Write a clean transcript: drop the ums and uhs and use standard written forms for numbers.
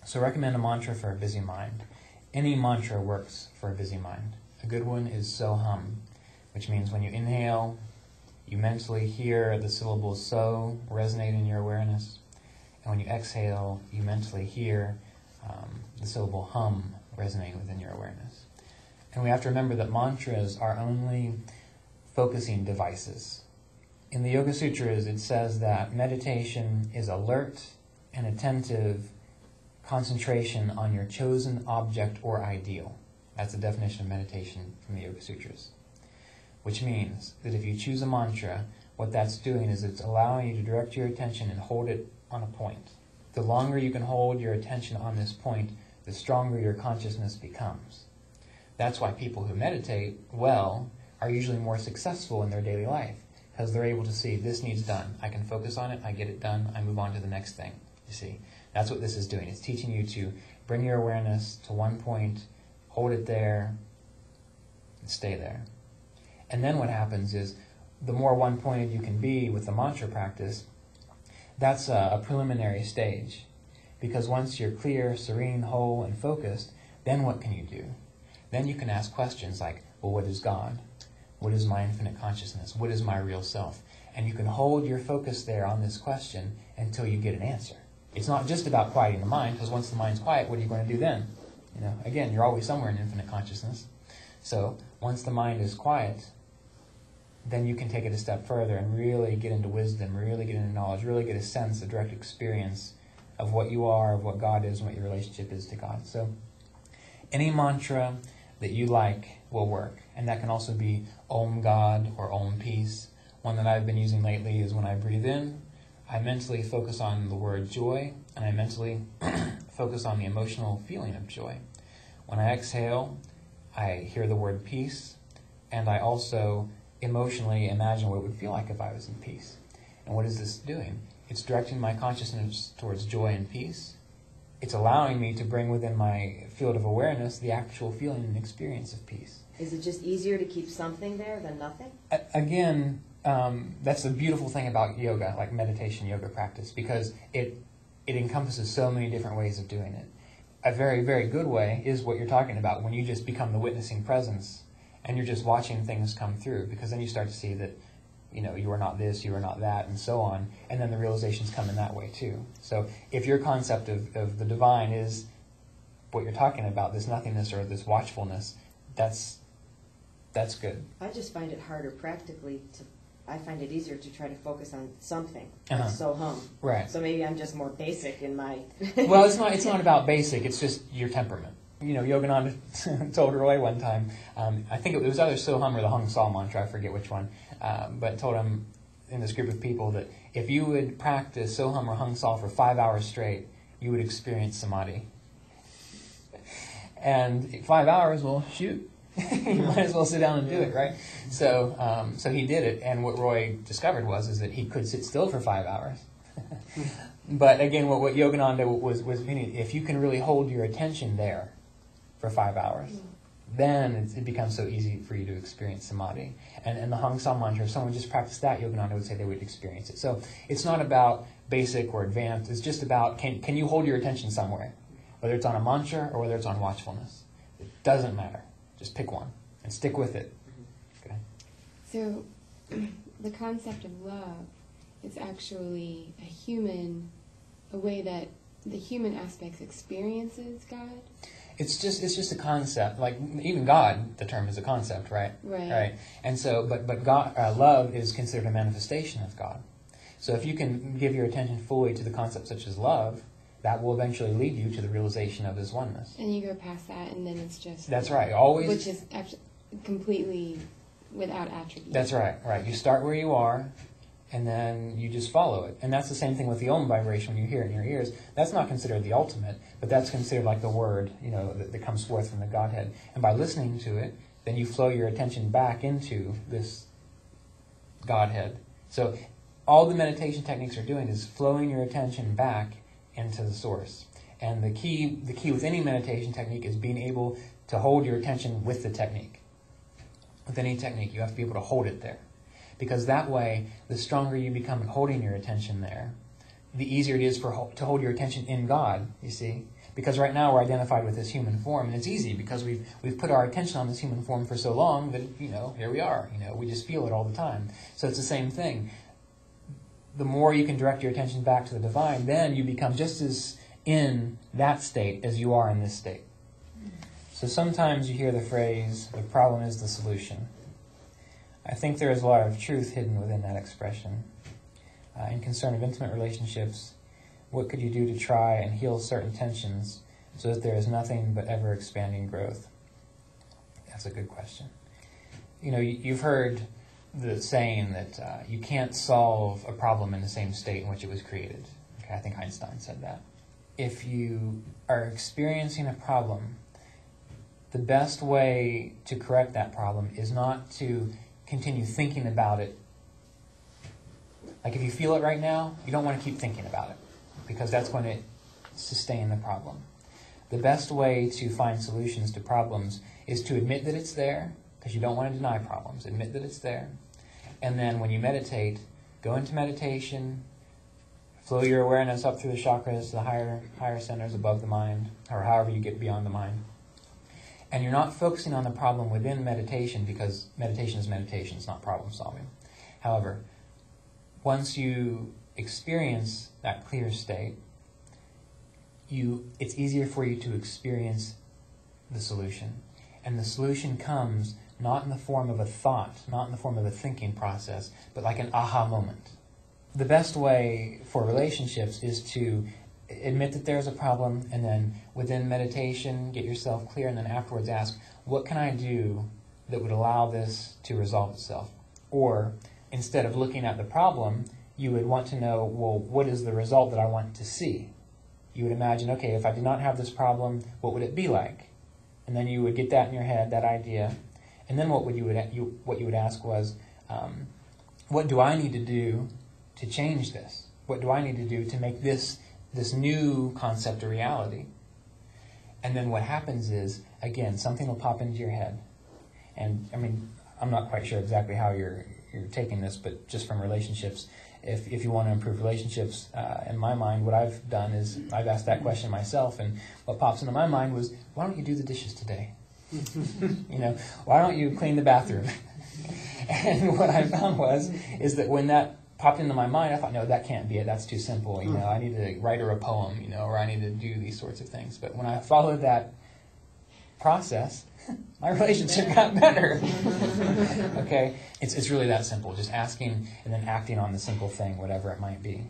So recommend a mantra for a busy mind. Any mantra works for a busy mind. A good one is so hum, which means when you inhale, you mentally hear the syllable so resonate in your awareness. And when you exhale, you mentally hear the syllable hum resonate within your awareness. And we have to remember that mantras are only focusing devices. In the Yoga Sutras, it says that meditation is alert and attentive concentration on your chosen object or ideal. That's the definition of meditation from the Yoga Sutras. Which means that if you choose a mantra, what that's doing is it's allowing you to direct your attention and hold it on a point. The longer you can hold your attention on this point, the stronger your consciousness becomes. That's why people who meditate well are usually more successful in their daily life, because they're able to see, this needs done. I can focus on it, I get it done, I move on to the next thing. You see, that's what this is doing. It's teaching you to bring your awareness to one point, hold it there, and stay there. And then what happens is, the more one-pointed you can be with the mantra practice, that's a preliminary stage. Because once you're clear, serene, whole, and focused, then what can you do? Then you can ask questions like, well, what is God? What is my infinite consciousness? What is my real self? And you can hold your focus there on this question until you get an answer. It's not just about quieting the mind, because once the mind's quiet, what are you going to do then? Again, you're always somewhere in infinite consciousness. So once the mind is quiet, then you can take it a step further and really get into wisdom, really get into knowledge, really get a sense, a direct experience of what you are, of what God is, and what your relationship is to God. So any mantra that you like will work. And that can also be Om God or Om Peace. One that I've been using lately is when I breathe in, I mentally focus on the word joy, and I mentally focus on the emotional feeling of joy. When I exhale, I hear the word peace, and I also emotionally imagine what it would feel like if I was in peace. And what is this doing? It's directing my consciousness towards joy and peace. It's allowing me to bring within my field of awareness the actual feeling and experience of peace. Is it just easier to keep something there than nothing? Again, that's the beautiful thing about yoga, like meditation, yoga practice, because it encompasses so many different ways of doing it. A very, very good way is what you're talking about, when you just become the witnessing presence and you're just watching things come through, because then you start to see that, you are not this, you are not that, and so on, and then the realizations come in that way too. So if your concept of the divine is what you're talking about, this nothingness or this watchfulness, that's good. I just find it harder practically I find it easier to try to focus on something. So hum. Right. So maybe I'm just more basic in my... Well, it's not about basic, it's just your temperament. Yogananda told Roy one time, I think it was either So Hum or the Hung Sol mantra, I forget which one, but told him in this group of people that if you would practice So Hum or Hung Sol for 5 hours straight, you would experience samadhi. And 5 hours, well, shoot. You might as well sit down and do it, right? So he did it, and what Roy discovered is that he could sit still for 5 hours. But again, what Yogananda was meaning, if you can really hold your attention there for 5 hours, then it becomes so easy for you to experience samadhi. And the Hang Sam mantra, if someone just practiced that, Yogananda would say they would experience it. So it's not about basic or advanced, it's just about can you hold your attention somewhere, whether it's on a mantra or whether it's on watchfulness. It doesn't matter. Just pick one and stick with it. Okay. So the concept of love is actually a way that the human aspect experiences God. It's just a concept. Like even God, the term is a concept, right? Right. And so, but God, love is considered a manifestation of God. So if you can give your attention fully to the concept such as love, that will eventually lead you to the realization of His oneness. And you go past that, and then it's just... That's right, always... Which is actually completely without attributes. That's right. You start where you are, and then you just follow it. And that's the same thing with the Om vibration when you hear it in your ears. That's not considered the ultimate, but that's considered like the word, that comes forth from the Godhead. And by listening to it, then you flow your attention back into this Godhead. So all the meditation techniques are doing is flowing your attention back into the source. And the key with any meditation technique is being able to hold your attention with the technique. With any technique, you have to be able to hold it there. Because that way, the stronger you become at holding your attention there, the easier it is to hold your attention in God, you see. Because right now we're identified with this human form, and it's easy because we've put our attention on this human form for so long that, here we are. We just feel it all the time. So it's the same thing. The more you can direct your attention back to the divine, then you become just as in that state as you are in this state. So sometimes you hear the phrase, the problem is the solution. I think there is a lot of truth hidden within that expression. In concern of intimate relationships, what could you do to try and heal certain tensions so that there is nothing but ever-expanding growth? That's a good question. You've heard the saying that you can't solve a problem in the same state in which it was created. Okay, I think Einstein said that. If you are experiencing a problem, the best way to correct that problem is not to continue thinking about it. Like if you feel it right now, you don't want to keep thinking about it, because that's going to sustain the problem. The best way to find solutions to problems is to admit that it's there, because you don't want to deny problems. Admit that it's there. And then when you meditate, go into meditation, flow your awareness up through the chakras, the higher centers above the mind, or however you get beyond the mind. And you're not focusing on the problem within meditation, because meditation is meditation, it's not problem solving. However, once you experience that clear state, it's easier for you to experience the solution. And the solution comes not in the form of a thought, not in the form of a thinking process, but like an aha moment. The best way for relationships is to admit that there's a problem, and then within meditation, get yourself clear, and then afterwards ask, what can I do that would allow this to resolve itself? Or instead of looking at the problem, you would want to know, well, what is the result that I want to see? You would imagine, okay, if I did not have this problem, what would it be like? And then you would get that in your head, that idea. And then what you would ask was, what do I need to do to change this? What do I need to do to make this new concept a reality? And then what happens is, again, something will pop into your head. And I'm not quite sure exactly how you're taking this, but just from relationships, if you want to improve relationships, in my mind, what I've done is I've asked that question myself, and what pops into my mind was, why don't you do the dishes today? Why don't you clean the bathroom? And what I found is that when that popped into my mind, I thought, no, that can't be it. That's too simple. I need to write her a poem, or I need to do these sorts of things. But when I followed that process, my relationship got better. Okay? It's really that simple. Just asking and then acting on the simple thing, whatever it might be.